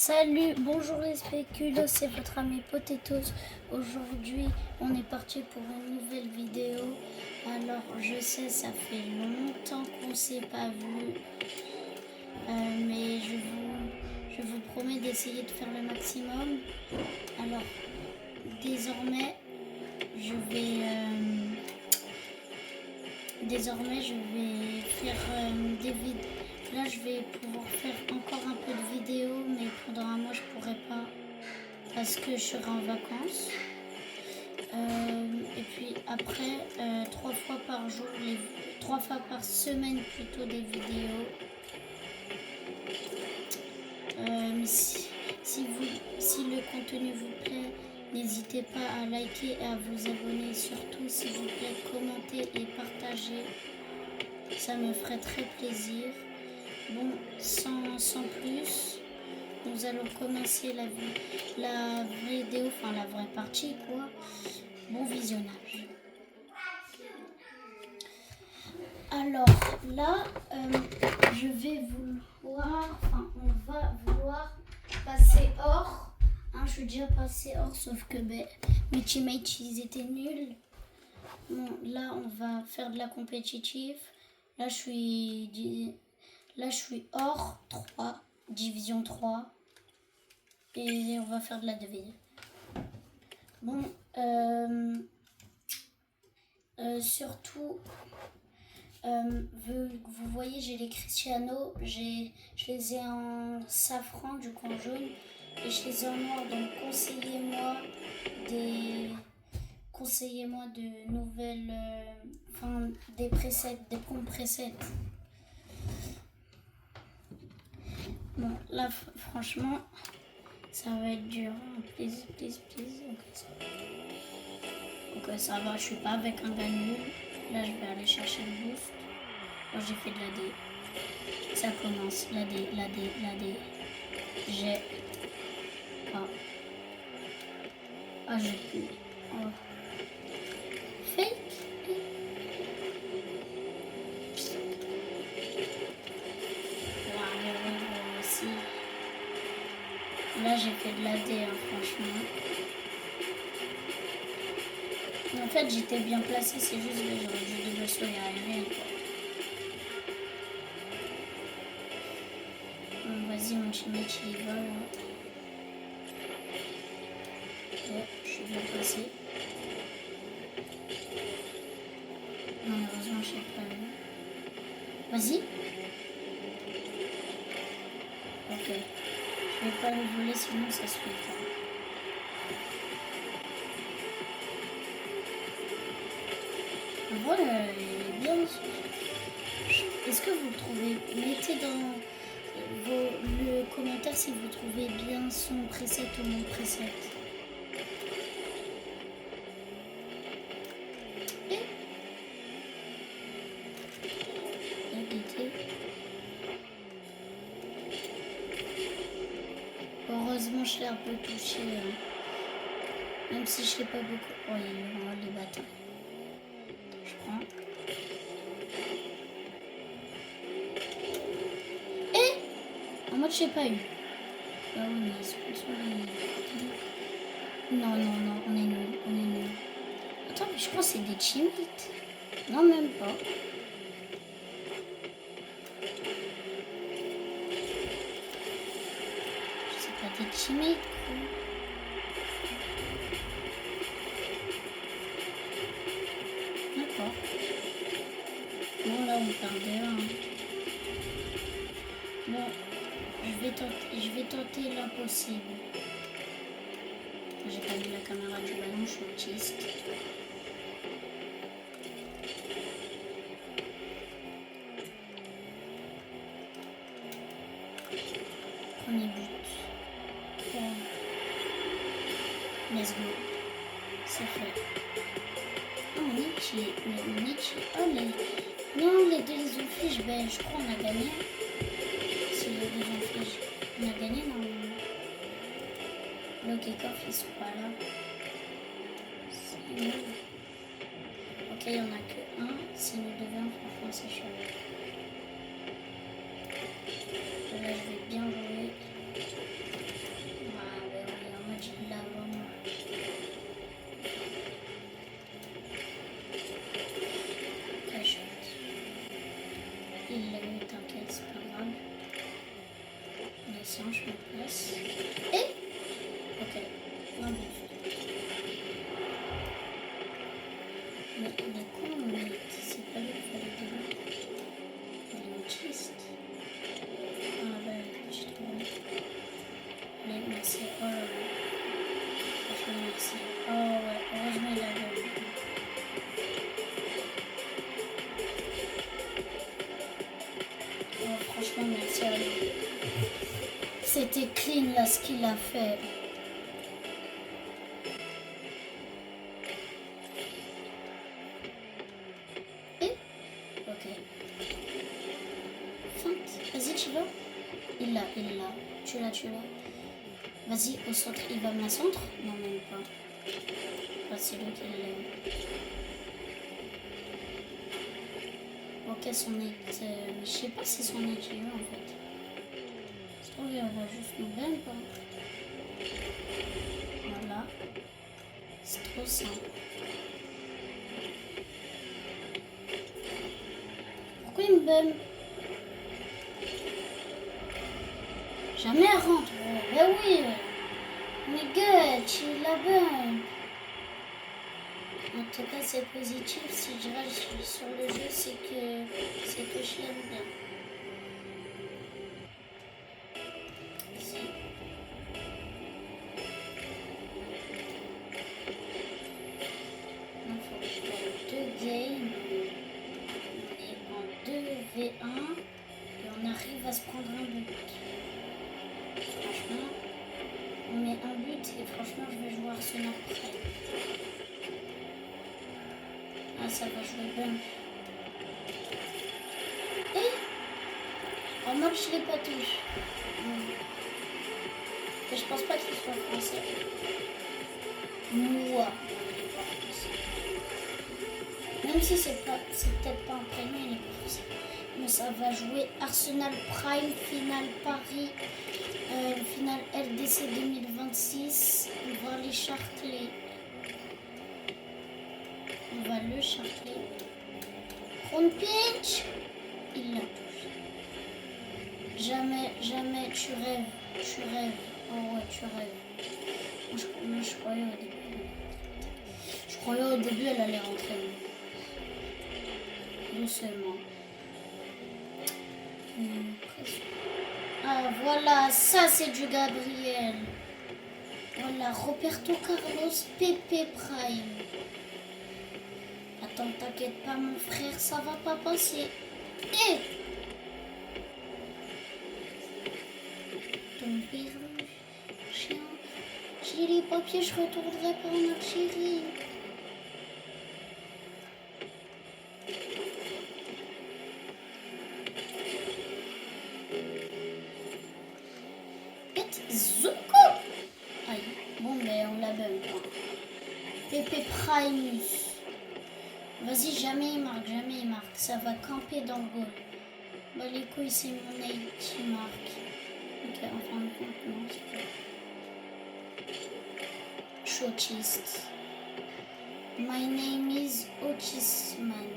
Salut, bonjour les spéculos, c'est votre ami Potatoes. Aujourd'hui, on est parti pour une nouvelle vidéo. Alors, je sais, ça fait longtemps qu'on s'est pas vu, mais je vous promets d'essayer de faire le maximum. Alors, désormais, je vais faire des vidéos. Là, je vais pouvoir faire encore un peu de vidéos, mais pendant un mois, je pourrai pas parce que je serai en vacances. Et puis après, 3 fois par jour, 3 fois par semaine plutôt des vidéos. Si le contenu vous plaît, n'hésitez pas à liker et à vous abonner. Surtout, s'il vous plaît, commentez et partagez. Ça me ferait très plaisir. Bon, sans plus, nous allons commencer la vidéo, enfin la vraie partie quoi. Bon visionnage. Alors là, on va vouloir passer hors. Je suis déjà passé hors, sauf que mes teammates ils étaient nuls. Bon, là on va faire de la compétitive. Là je suis hors 3, division 3. Et on va faire de la devise. Bon, surtout, vous voyez, j'ai les Cristiano, je les ai en safran, du coup en jaune, et je les ai en noir. Donc conseillez-moi de nouvelles, des presets, des comptes presets. Bon, là, franchement, ça va être dur. Please. Ok, ça va, je suis pas avec un gars nul. Là, je vais aller chercher le boost. Moi, j'ai fait de la D. Ça commence. La D. J'ai. J'ai plus. Oh. Fake. Aussi. Là, j'ai fait de la D, franchement. En fait, j'étais bien placé, c'est juste que j'aurais dû double saut et arriver. Bon, vas-y, mon teammate, il y va. Ouais, je suis bien placé. Malheureusement, je sais pas où. Vas-y. Ok. Je vais pas le voler, sinon ça se fait pas. Voilà, il est bien. Est-ce que vous le trouvez? Mettez dans le commentaire si vous trouvez bien son preset ou mon preset. Heureusement, je l'ai un peu touché. Même si je l'ai pas beaucoup. Oh, il y a les bâtons. Je prends. En mode, je n'ai pas eu. Ah oui, mais non, on est nul. Attends, mais je pense que c'est des teammates. Non, même pas. C'est pas des teammates, quoi. D'accord. Bon, là, on perdait un. Bon, je vais tenter l'impossible. J'ai pas mis la caméra du ballon, je suis autiste. Premier but. Bon. Let's go. C'est fait. Oh, Nietzsche. Oh, non, les deux ils ont fiche. Ben, je crois qu'on a gagné. Si les deux ont fiche. On a gagné, non? Le kick-off, ils sont pas là. C'est nul. Ok, il n'y en a que un. Si nous devions, franchement, c'est chaud. Là, je vais bien jouer. accent, je me place. Et ok, un but. Mais il est con, mais c'est pas lui qu'il fallait donner. Il est autiste. Ah ben, je trouve. Allez, merci. Oh là là. Franchement, merci. Oh ouais, heureusement il a gagné. Oh, franchement, merci à lui. C'était clean là ce qu'il a fait. Et ok. Feinte. Vas-y, tu l'as. Il l'a. Tu l'as. Vas-y, au centre. Il va me centre. Non, même pas. Ah, c'est lui qui l'a. Ok, son nez. Mais je sais pas si son nez est en fait. Je trouve qu'il va juste nous bang quoi. Voilà. C'est trop simple. Pourquoi il me bang? Jamais elle rentre. Ben oui. Mais gueule, tu la bang. En tout cas, c'est positif. Si je reste sur le jeu, c'est que je l'aime bien. Ici. Il faut que je fasse 2 games. On est en 2v1 et on arrive à se prendre un but. Franchement, on met un but et franchement, je vais jouer Arsenal après. Ah, ça va jouer bien. Et en mode, je l'ai pas touché. Et je pense pas qu'il soit français. Moi. Même si c'est peut-être pas un prénom, il est pas français. Mais ça va jouer Arsenal Prime, finale Paris, finale LDC 2026. On va les Charclay. On va le Charclay. Front pitch. Il l'a touché. Jamais tu rêves. Oh ouais, tu rêves. Moi, je croyais au début. Je croyais au début elle allait rentrer. Doucement. Ah voilà, ça c'est du Gabriel. Voilà, Roberto Carlos, Pepe Prime. Attends, t'inquiète pas mon frère, ça va pas passer. Et ton père, chien. J'ai les papiers, je retournerai pas en Algérie. Zuko. Aïe, bon mais on l'a bug quoi. Pepe Primus. Vas-y, jamais il marque. Ça va camper dans le goal. Bah les couilles, c'est mon aide qui marque. Ok, en fin de compte, non, c'est pas. Autiste. My name is Autisman.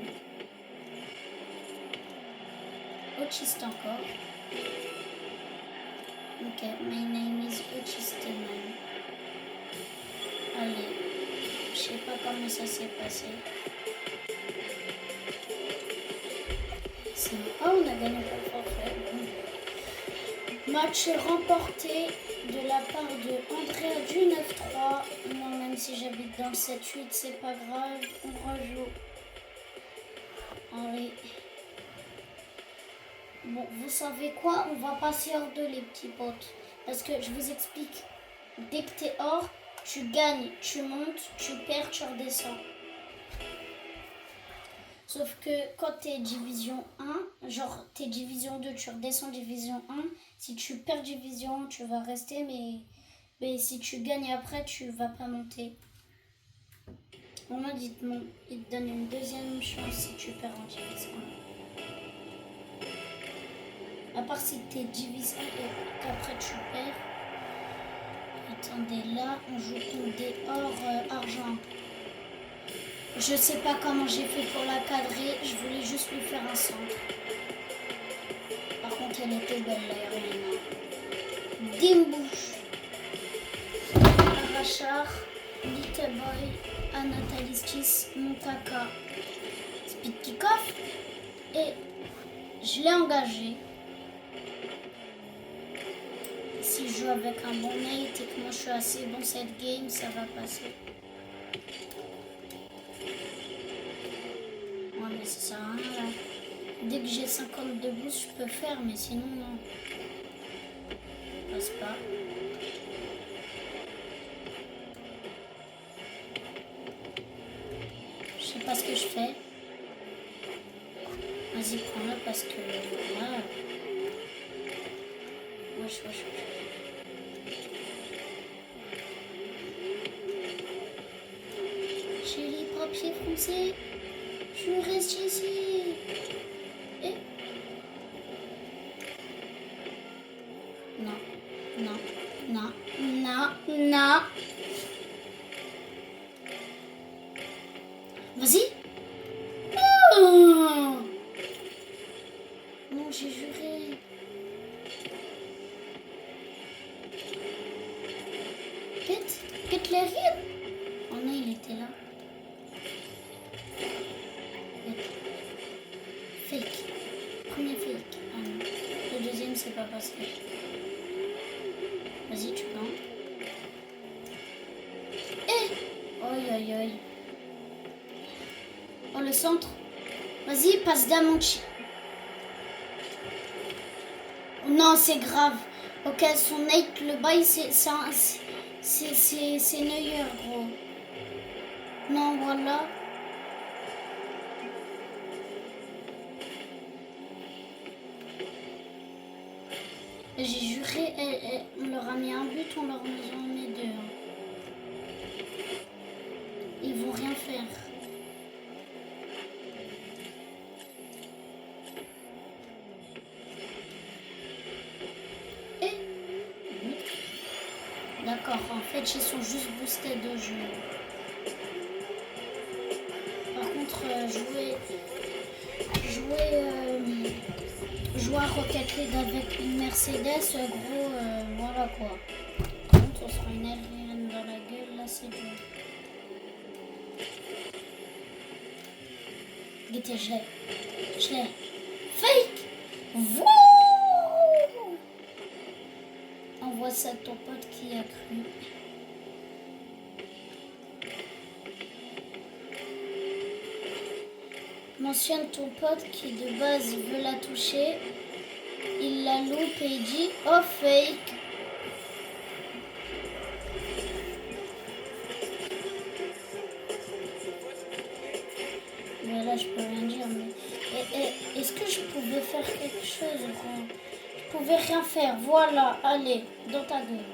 Autiste encore. Ok, my name is Autisman. Allez, je sais pas comment ça s'est passé. Oh, on a gagné pour le forfait. Match remporté de la part de Andrea du 9-3. Non, même si j'habite dans le 7-8, c'est pas grave. On rejoue. Allez. Bon, vous savez quoi? On va passer hors de les petits potes. Parce que je vous explique. Dès que t'es hors, tu gagnes, tu montes, tu perds, tu redescends. Sauf que quand t'es division 1, genre t'es division 2, tu redescends division 1. Si tu perds division 1, tu vas rester, mais si tu gagnes après, tu vas pas monter. Au moins, il te donne une deuxième chance si tu perds en division 1. À part si t'es division 1 et qu'après tu perds. Attendez, là, on joue contre des hors argent. Je sais pas comment j'ai fait pour la cadrer, je voulais juste lui faire un centre. Par contre, elle était belle la Hermina. Dimbush, Arachar, Little Boy, Anatalistis, Moukaka, Speed Kickoff. Et je l'ai engagé. Si je joue avec un bon mate et que moi je suis assez bon cette game, ça va passer. Ouais, mais ça sert à rien là. Dès que j'ai 52 boosts, je peux faire, mais sinon non. Ça passe pas. Je sais pas ce que je fais. Vas-y, prends-le parce que voilà. Wesh. J'ai les papiers français. Je reste ici. Et... Non. Vas-y. Oh non, j'ai juré. Get les rires. Oh non, il était là. Fake. Premier fake. Ah non. Le deuxième, c'est pas passé. Vas-y, tu prends. Oi. Oh, le centre. Vas-y, passe d'Amonchi. Non, c'est grave. Ok, son Nate, le bail, c'est Neuer, gros. Non, voilà. J'ai juré, on leur a mis un but, on leur en met deux. Ils vont rien faire. D'accord, en fait, ils sont juste boostés de jeu. Par contre, jouer à Rocket League avec une Mercedes, gros, voilà quoi. Par contre, on sera une alien dans la gueule, là, c'est dur. Guettez, je l'ai. Fake! Wouh! Envoie ça à ton pote qui a cru. Mentionne ton pote qui de base veut la toucher. Il la loupe et il dit « Oh, fake !» Mais là, je peux rien dire. Mais... Est-ce que je pouvais faire quelque chose, gros? Je pouvais rien faire. Voilà, allez, dans ta gueule.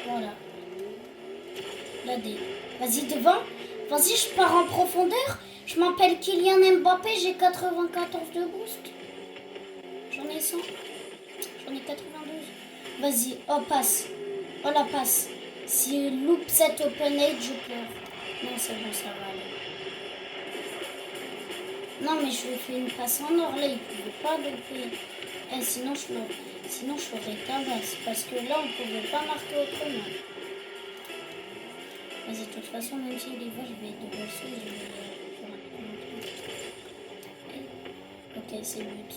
Voilà. La D. Vas-y, devant. Vas-y, je pars en profondeur. Je m'appelle Kylian Mbappé, j'ai 94 de boost. J'en ai 100. J'en ai 92. Vas-y, oh passe. Oh la passe. Si je loupe cette open age, je pleure. Non, c'est bon, ça va aller. Non, mais je lui ai fait une passe en or, là, il ne pouvait pas louper. Sinon, je ferais tabasse. Parce que là, on ne pouvait pas marquer autrement. Vas-y, de toute façon, même s'il est va, je vais devancer, je vais ok, c'est but.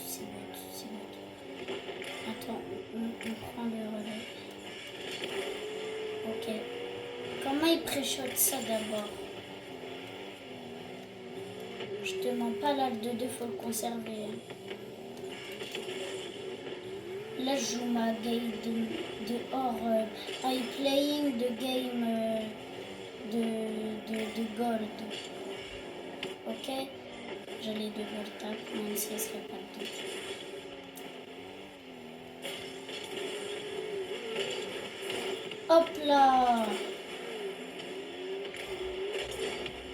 Attends, on prend le relais. Ok. Comment il pré-shot ça d'abord? Je te mens pas, là, le 2-2, faut le conserver. Là, je joue ma game de hors I playing the game de gold. Ok? J'allais de gold tap, même si elle serait pas le temps. Hop là!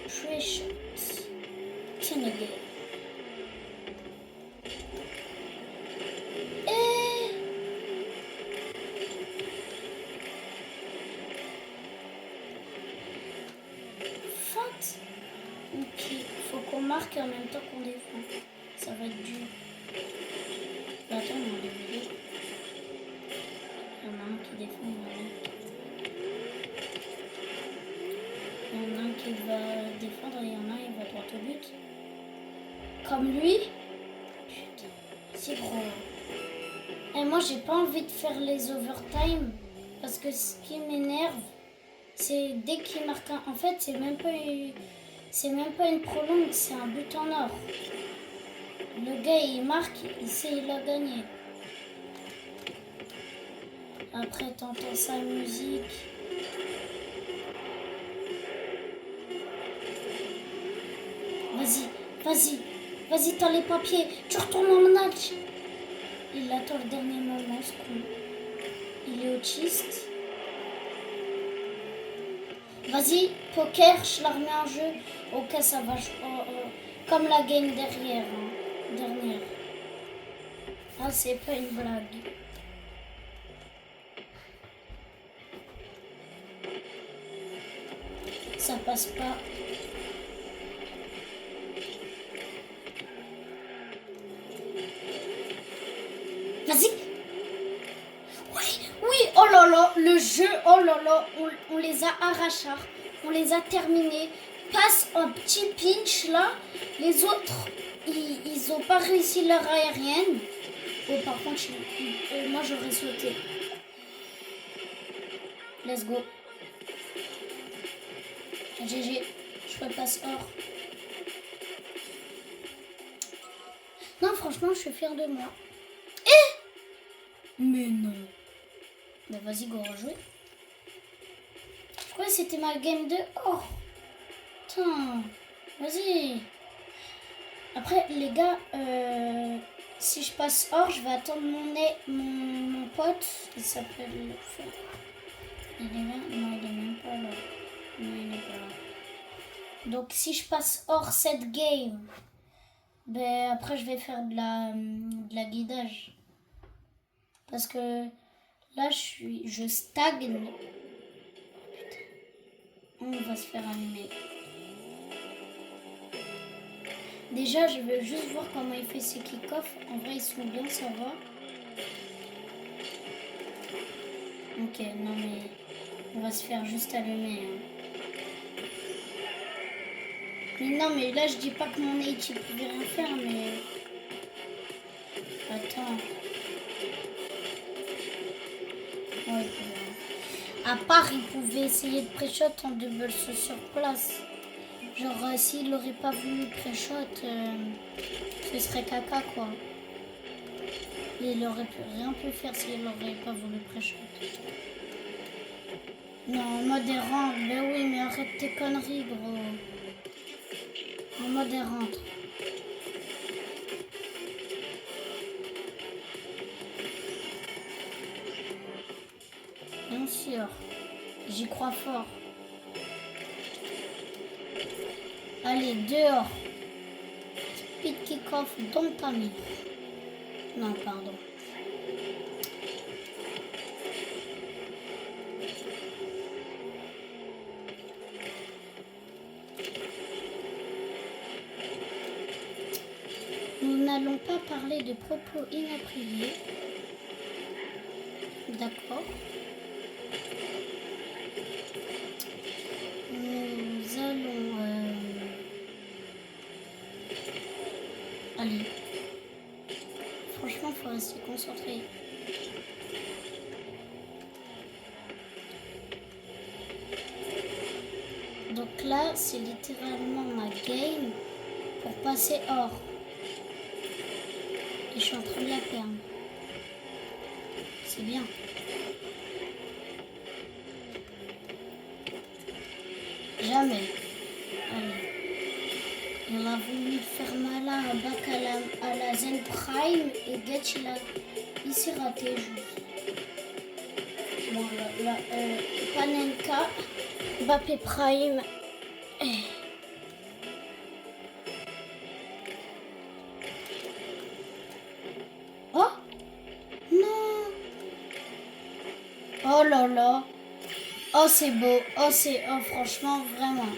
Pré-shot. Sénégal. marque en même temps qu'on défend. Ça va être dur. Attends, on a les vidéos. Il y en a un qui défend, il y en a un qui va défendre et il y en a un qui va droit au but. Comme lui. Putain, c'est gros. Et moi, j'ai pas envie de faire les overtime parce que ce qui m'énerve, c'est dès qu'il marque un... En fait, c'est même pas une prolongue, c'est un but en or. Le gars, il marque, il sait, il a gagné. Après, t'entends sa musique. Vas-y, t'as les papiers. Tu retournes en match. Il attend le dernier moment, ce con. Il est autiste. Vas-y, poker, je la remets en jeu. Ok, ça va. Comme la game derrière. Hein. Dernière. Ah, c'est pas une blague. Ça passe pas. Vas-y. Oui, oh là là, le jeu, oh là là, on les a arrachés, on les a terminés. Passe un petit pinch là, les autres, ils ont pas réussi leur aérienne. Oh, par contre, moi j'aurais sauté. Let's go. GG, je repasse hors. Non, franchement, je suis fière de moi. Mais non. Bah vas-y, go, rejouer. Je crois que c'était ma game de or. Putain, vas-y. Après, les gars, si je passe hors, je vais attendre mon pote. Il s'appelle... Il est là? Non, il est même pas là. Non, il n'est pas là. Donc, si je passe hors cette game, ben après, je vais faire de la guidage. Parce que là, je stagne. Putain. On va se faire allumer. Déjà, je veux juste voir comment il fait ses kick-offs. En vrai, ils sont bien, ça va. Ok, non mais on va se faire juste allumer. Hein. Mais non, mais là, je dis pas que mon Nate, il pouvait rien faire, mais... Attends. Ouais, à part, il pouvait essayer de pré-shot en double saut sur place. Genre, s'il n'aurait pas voulu pré-shot, ce serait caca, quoi. Il aurait rien pu faire s'il n'aurait pas voulu pré-shot. Non, en mode errant. Ben oui, mais arrête tes conneries, gros. En mode errant. Bien sûr. J'y crois fort. Allez, dehors. Speed kick-off dans ta mire. Non, pardon. Nous n'allons pas parler de propos inappropriés. D'accord. Nous allons... Allez. Franchement, il faut rester concentré. Donc là, c'est littéralement ma game pour passer hors. Et je suis en train de la perdre. C'est bien. Jamais. Allez. Il a voulu faire malin un bac à la Zen Prime et Getch il s'est raté juste. Bon, Panenka, Mbappé Prime. Oh non. Oh là là. Oh c'est beau. Oh franchement vraiment.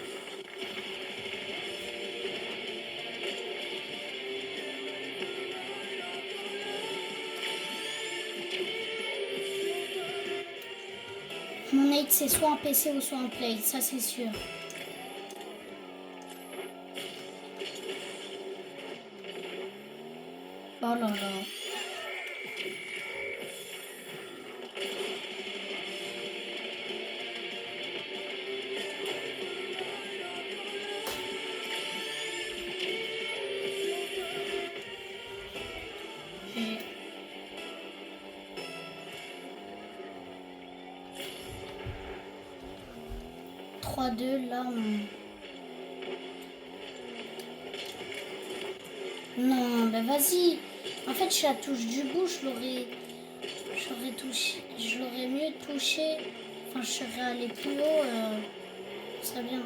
Mon aide, c'est soit en PC ou soit en Play, ça c'est sûr. Oh là là. J'ai 3-2, là on... Non, bah vas-y. En fait, je suis à touche du bout, j'aurais touché, je l'aurais mieux touché. Enfin, je serais allé plus haut, ça serait bien.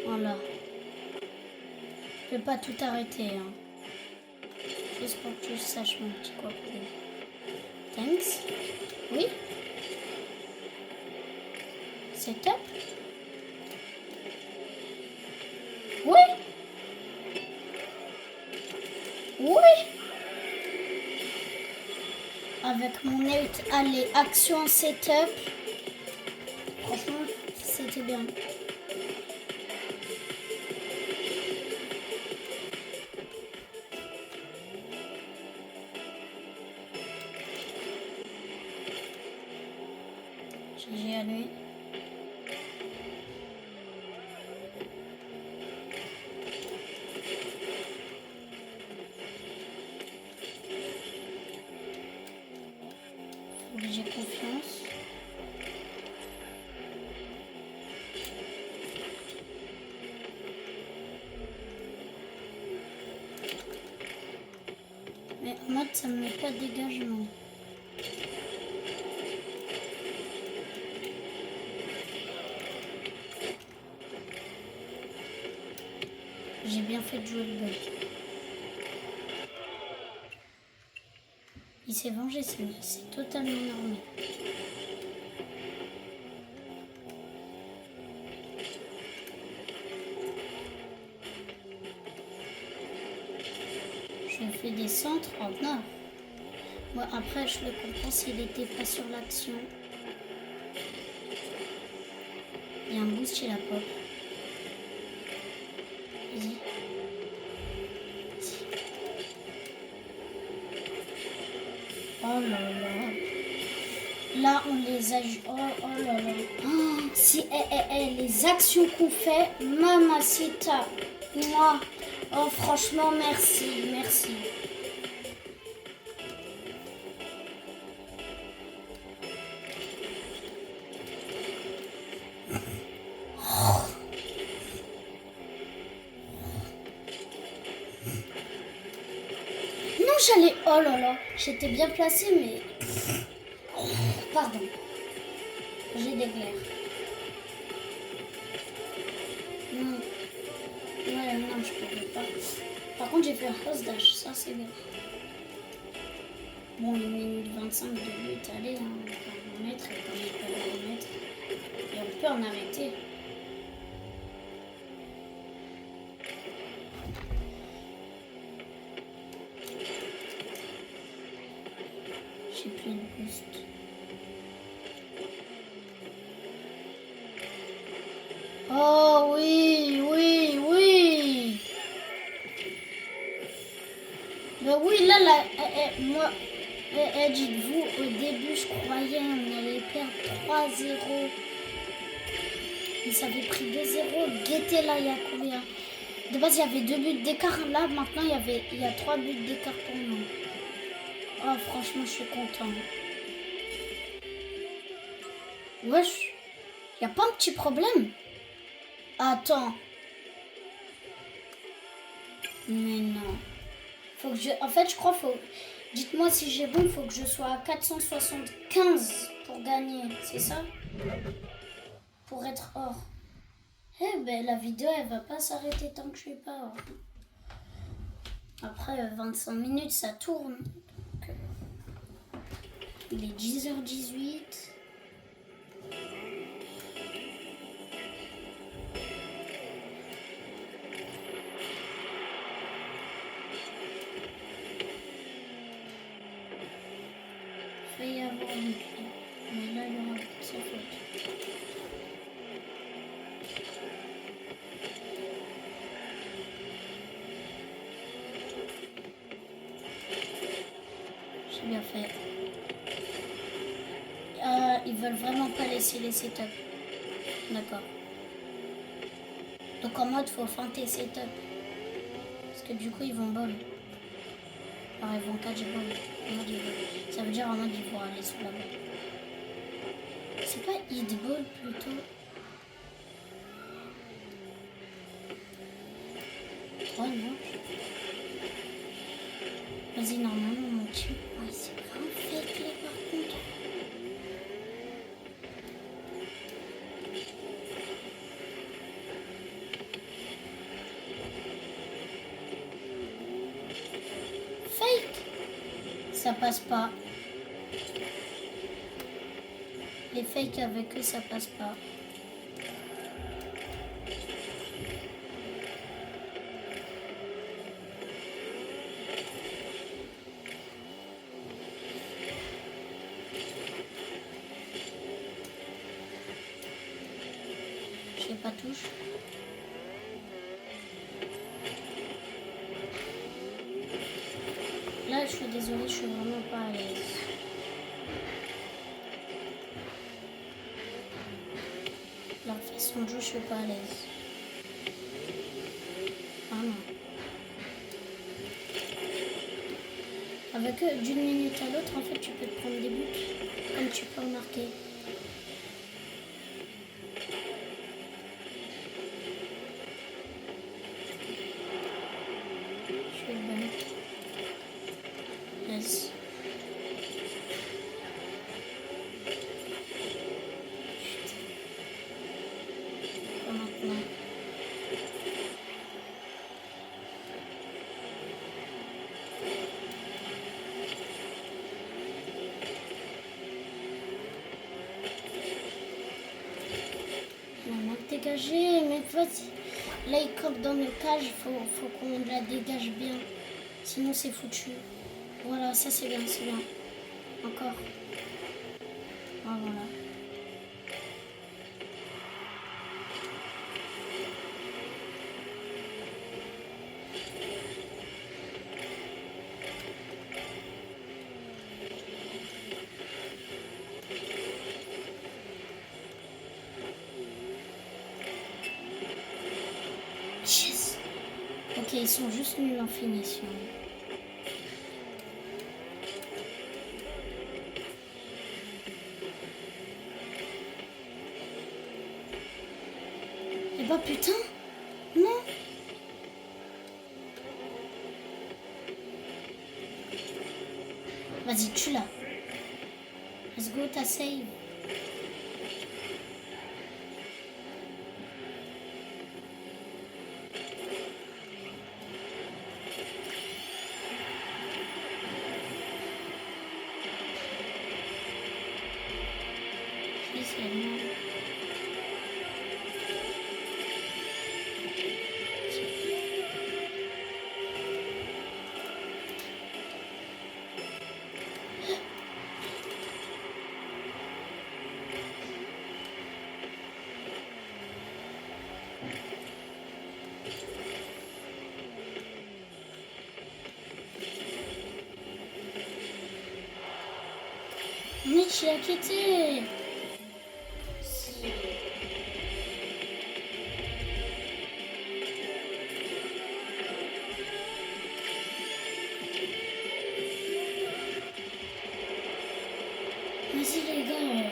Voilà. Je vais pas tout arrêter, hein. Juste pour que tu saches mon petit quoi. Thanks. Oui. C'est top. Oui. Oui. Avec mon ult, allez, action setup. Franchement, c'était bien. GG à lui. Faut que j'ai confiance. Mais en mode, ça me met pas de dégagement. J'ai bien fait de jouer le bug. Il s'est vengé, c'est totalement normal. Je fais des centres. Oh non. Moi, après, je le comprends s'il n'était pas sur l'action. Il y a un boost chez la pop. Vas-y. Oh là là. Là, on les a... Oh là là. Oh, si, les actions qu'on fait, mamacita. Moi. Oh, franchement, merci. Merci. Non, j'allais... Oh là là. J'étais bien placée, mais... Pardon. J'ai des glaires. Non. Ouais, non, je pourrais pas. Par contre, j'ai fait un cross dash. Ça, c'est bien. Bon, 1 minute 25 de but. Allez, hein, on peut en mettre. Et on peut en mettre. Et on peut en arrêter. J'ai plus de boost. Oh oui, oui, oui. Ben oui, là, moi, dites-vous, au début, je croyais on allait perdre 3-0. Mais ça avait pris 2-0. Guettez là, il y a combien? De base, il y avait 2 buts d'écart. Là, maintenant, il y a 3 buts d'écart pour nous. Oh, franchement, je suis content. Wesh, il n'y a pas un petit problème? Attends. Mais non. Faut que en fait, je crois faut... Dites-moi si j'ai bon, il faut que je sois à 475 pour gagner. C'est ça? Pour être hors. Eh ben, la vidéo, elle va pas s'arrêter tant que je suis pas hors. Après 25 minutes, ça tourne. Donc, il est 10h18. pas non plus. Mais là, il y aura sa faute. J'ai bien fait. Ils veulent vraiment pas laisser les setups. D'accord. Donc en mode, faut feinter setup. Parce que du coup, ils vont ball. Alors, ils vont catch ball. En mode, ça veut dire en mode, ils vont aller sous la balle. C'est pas hit ball plutôt. Oh non. Vas-y, normalement, mon team. Ouais, c'est vraiment fake là par contre. Fake. Ça passe pas. Les fakes avec eux, ça passe pas. Je sais pas touche. Là, je suis désolée, je suis vraiment pas à l'aise. Leur façon de jouer, je suis pas à l'aise. Ah non. Avec eux, d'une minute à l'autre, en fait, tu peux te prendre des buts, comme tu peux remarquer. Je suis bonne. Yes. Pas maintenant. Dégagé, mais vas-y. Là, il campe dans le cage, faut qu'on la dégage bien. Sinon, c'est foutu. Voilà, ça c'est bien, c'est bien. Encore. Ah, voilà. Yes. Ok, ils sont juste nuls en finition. Eh bah putain. Non. Vas-y, tue-la. Let's go, ta save. Mitch a quitté. Vas-y les gars.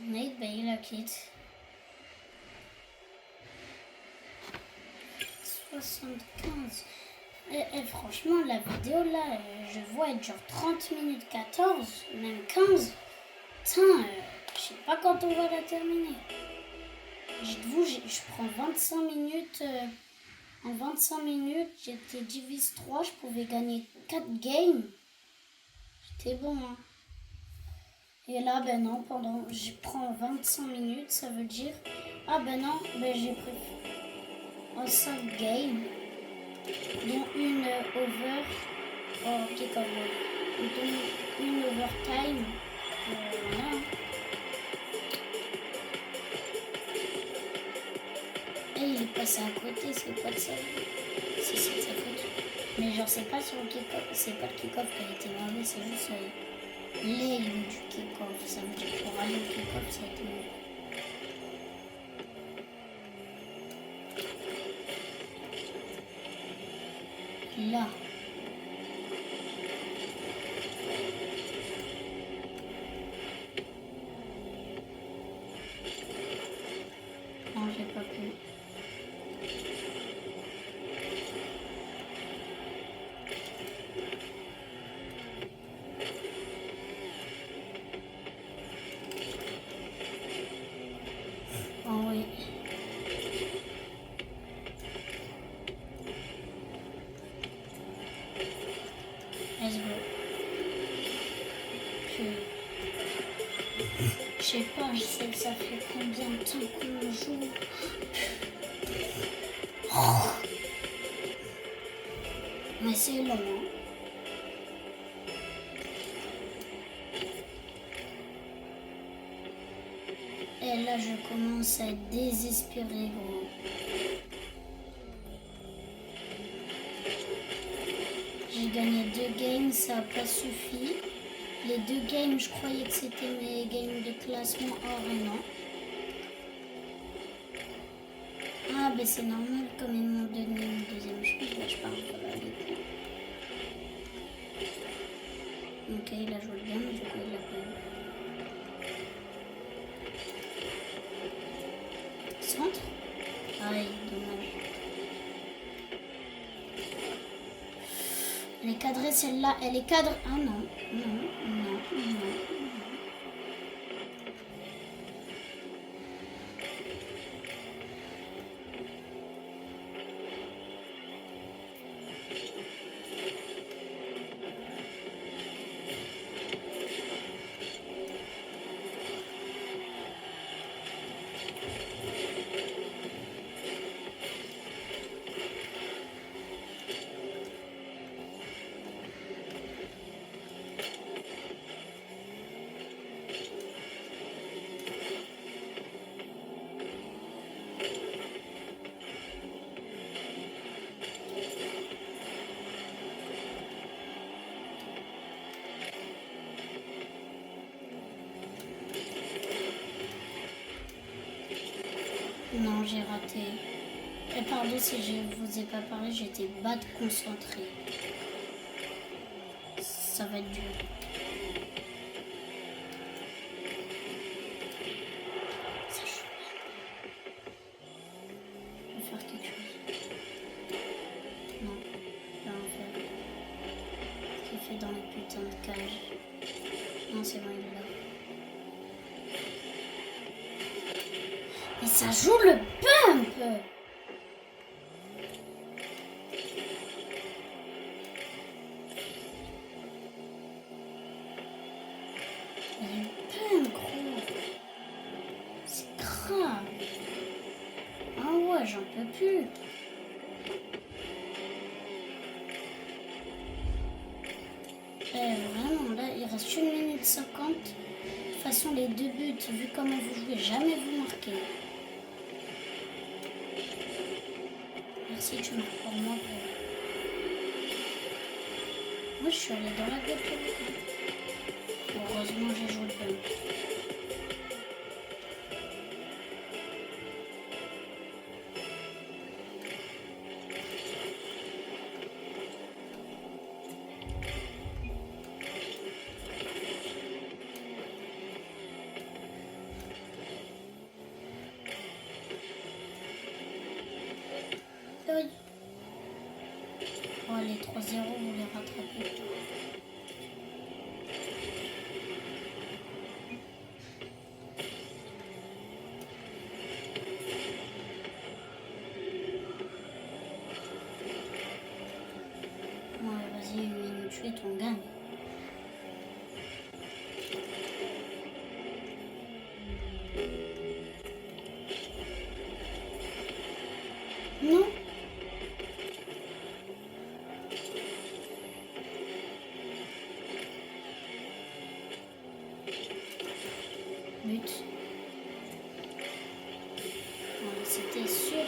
Nate, bah il a quitté. 75. Et franchement, la vidéo là, je vois être genre 30 minutes 14, même 15. Putain, je sais pas quand on va la terminer. Dites-vous, je prends 25 minutes. En 25 minutes, j'étais divise 3, je pouvais gagner 4 games. J'étais bon, hein. Et là, ben non, je prends 25 minutes, ça veut dire... Ah ben non, ben j'ai pris... en 5 games, dont une over en kick-off, dont une overtime. Voilà. Et il est passé à côté, c'est pas de sa faute. Si, c'est de sa faute. Mais genre, c'est pas sur le kick-off, c'est pas le kick-off qui a été mauvais, c'est juste l'aim du kick-off. Ça veut dire pour aller au kick-off, ça a été mauvais. Là. Non, j'ai pas pu. Oh oui. Let's go. Je sais pas, je sais que ça fait combien de temps qu'on joue. Oh. Mais c'est long. Hein. Et là, je commence à être désespéré, gros. J'ai gagné 2 games, ça n'a pas suffi. Les 2 games, je croyais que c'était mes games de classement. Or, non. Ah, ben c'est normal, comme ils m'ont donné une deuxième chance, là, je parle pas avec eux. Ok, il a joué bien, mais du coup, il a pas eu. Centre. Aïe, dommage. Elle est cadrée celle-là, elle est cadrée. Ah non, non, non, non. Non, j'ai raté. Et pardon si je vous ai pas parlé, j'étais bad concentrée. Ça va être dur. Ça joue. Je vais faire quelque chose. Non, je vais en faire. Ce qu'il fait dans les putains de cages. Non, c'est bon, il est là. Mais ça joue le pump! Il est pump, gros! C'est grave! Ah ouais, j'en peux plus! Vraiment, là, il reste 1 minute 50. De toute façon, les 2 buts, vu comment vous jouez, jamais vous marquez. Merci, tu marques pour moi. Moi, je suis allée dans la gueule. Heureusement, j'ai joué le bon. Oui. Oh, les 3-0, vous les rattrapez. Non. But. Voilà, c'était sûr.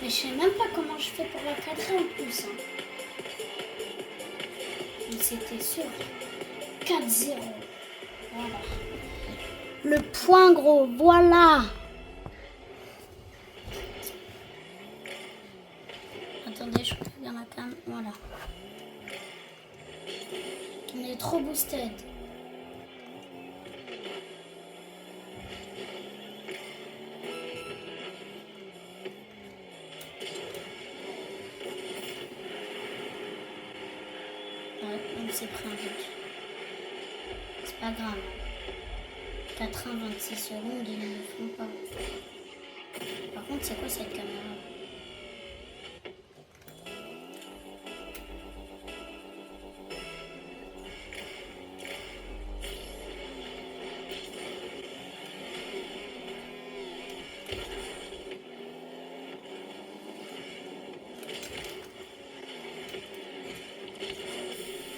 Mais je sais même pas comment je fais pour la cadrer en plus. Hein. Mais c'était sûr. 4-0. Voilà. Le point gros, voilà. Attendez, je regarde la cam. Voilà. On est trop boosted. Ouais, on s'est pris un but. C'est pas grave. 4-1, 26 secondes, ils ne le font pas. Par contre, c'est quoi cette caméra?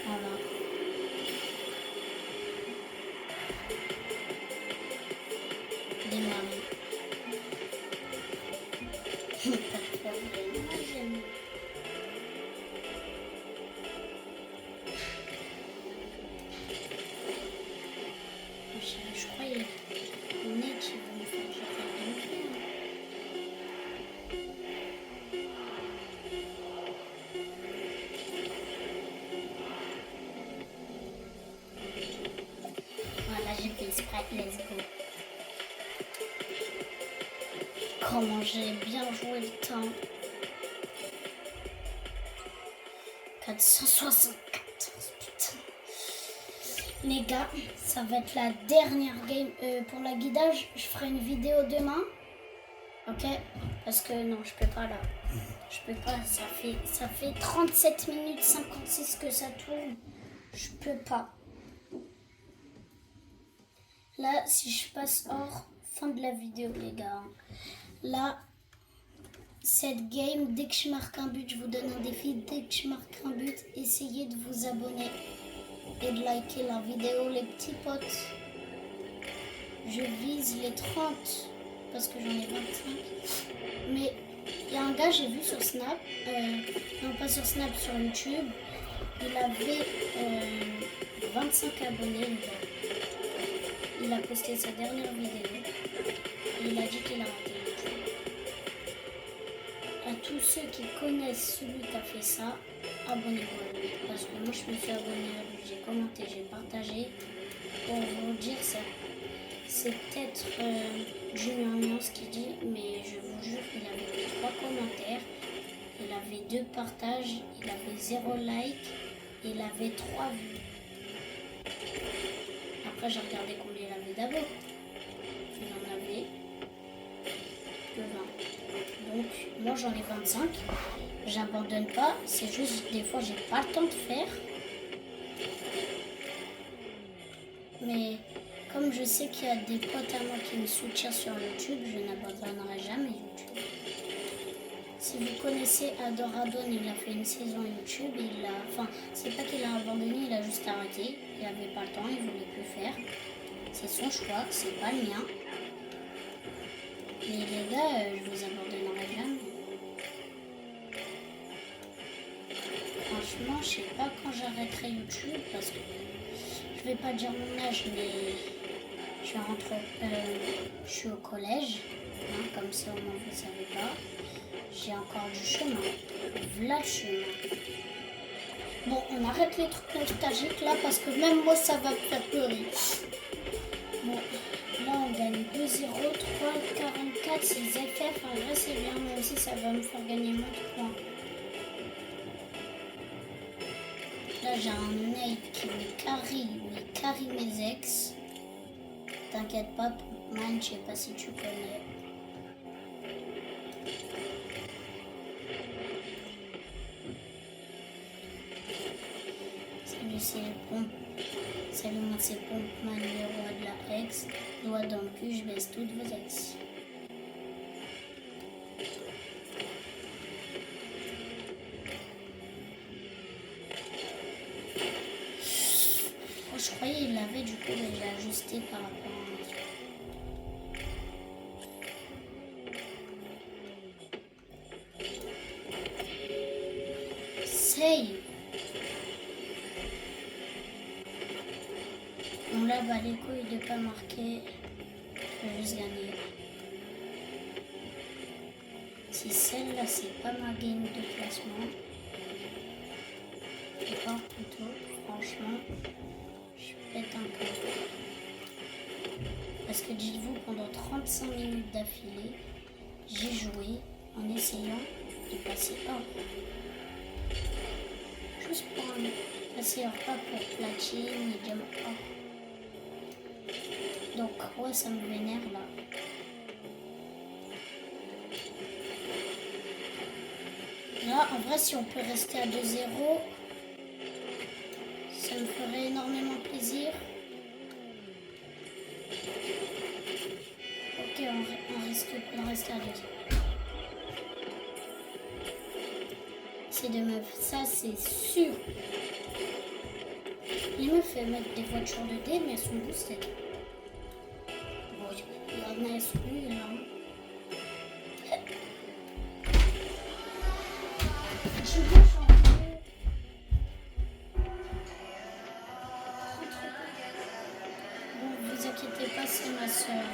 Voilà. Démarrer. Pas de problème. Moi, j'aime. Je croyais qu'on est qui vont me faire jouer. Voilà, j'ai fait exprès. Let's go. Comment j'ai bien joué le temps. 474, putain. Les gars, ça va être la dernière game pour la guidage. Je ferai une vidéo demain. Ok? Parce que non, je peux pas là. Je peux pas, ça fait 37 minutes 56 que ça tourne. Je peux pas. Là, si je passe hors, fin de la vidéo les gars. Là, cette game, dès que je marque un but, je vous donne un défi. Dès que je marque un but, essayez de vous abonner et de liker la vidéo, les petits potes. Je vise les 30 parce que j'en ai 25. Mais il y a un gars, j'ai vu sur Snap, non pas sur Snap, sur YouTube, il avait 25 abonnés. Le gars. Il a posté sa dernière vidéo et il a dit qu'il a raté YouTube. À tous ceux qui connaissent celui qui a fait ça, abonnez-vous à lui. Parce que moi je me suis abonné à lui, j'ai commenté, j'ai partagé. Pour vous dire ça, c'est peut-être Julien Nuance qui dit, mais je vous jure, il avait fait 3 commentaires, il avait 2 partages, il avait 0 like, il avait 3 vues. Après j'ai regardé combien il avait d'abord. Il en avait que 20. Donc moi j'en ai 25. J'abandonne pas, c'est juste des fois j'ai pas le temps de faire. Mais comme je sais qu'il y a des potes à moi qui me soutiennent sur YouTube, je n'abandonnerai jamais YouTube. Si vous connaissez Adoradon, il a fait une saison YouTube, c'est pas qu'il a abandonné, il a juste arrêté. Il avait pas le temps, il voulait plus faire. C'est son choix, c'est pas le mien. Mais les gars, je vous abandonnerai jamais. Franchement, je sais pas quand j'arrêterai YouTube parce que je vais pas dire mon âge, mais je suis au collège, hein, comme ça au moins vous savez pas. J'ai encore du chemin, voilà le chemin. Bon, on arrête les trucs nostalgiques là parce que même moi ça va me faire pleurer. Bon, là on gagne 2-0, 3-44, c'est FF, en vrai c'est bien, même si ça va me faire gagner moins de points. Là j'ai un Nate qui me carry mes ex. T'inquiète pas, man, je sais pas si tu connais. Salut, c'est les pompes. Salut, moi c'est Pompman, le roi de la ex. Doigt dans le cul, je baisse toutes vos ex. je croyais qu'il l'avait, du coup, mais j'ai ajusté par rapport à Save. On l'a bat les couilles de pas marquer. Je vais juste gagner. Si celle-là, c'est pas ma game de classement. Je pense plutôt, franchement, je pète un câble. Parce que dites-vous, pendant 35 minutes d'affilée, j'ai joué en essayant de passer hors. Juste pour un passer hors, pas pour platine et jump hors. Donc ouais, ça me vénère là. Là, en vrai, si on peut rester à 2-0, ça me ferait énormément plaisir. Ok, on reste à 2. C'est de meufs, ça c'est sûr. Les meufs elles mettent des voitures de dé, mais elles sont boostées. Bon, il y en a, elles sont nulles là. Je veux changer. Bon, vous inquiétez pas, c'est ma soeur.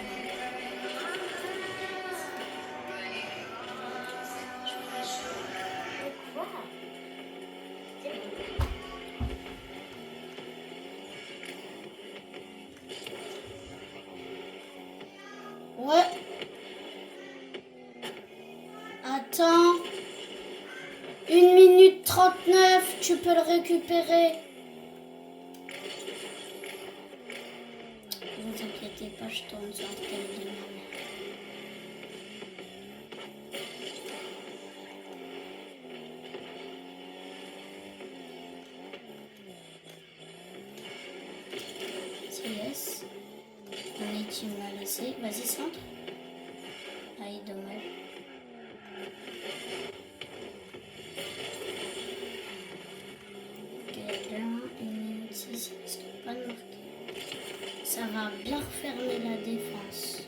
Ouais. Attends. 1 minute 39, tu peux le récupérer. Ne vous inquiétez pas, je tourne sur le téléphone. C'est yes. Allez, tu m'as laissé. Vas-y, centre. Allez, dommage. Pas de marqué. Ça va bien refermer la défense.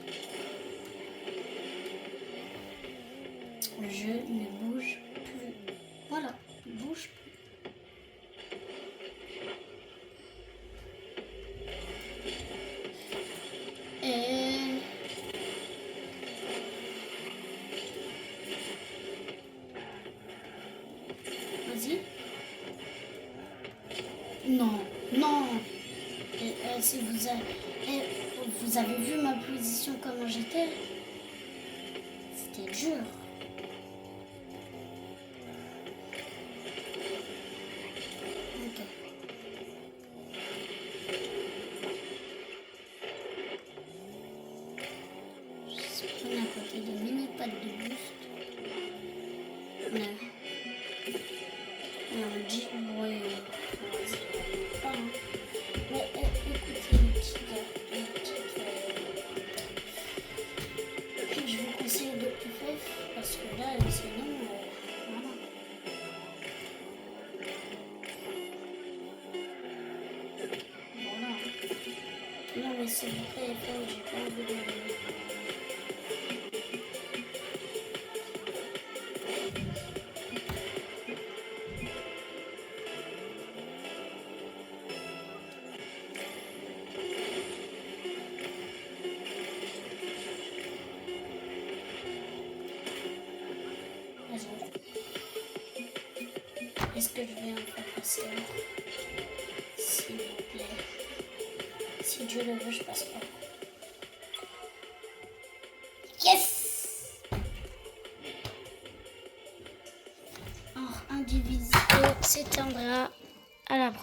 Le jeu ne bouge plus. Voilà, il bouge plus. Et... Vas-y. Non, non. Si vous avez vu ma position, comment j'étais, c'était dur. Ok. Je suis pris à côté de mini pattes de boost. On dit ouais. Mais écoutez les petits gars, je vous conseille de FF parce que là sinon voilà. Voilà. Non mais s'il vous plaît, j'ai pas envie de Est-ce que je vais encore passer s'il vous plaît? Si Dieu le veut, je passe pas. Yes! Or, indivisé s'éteindra à la prochaine.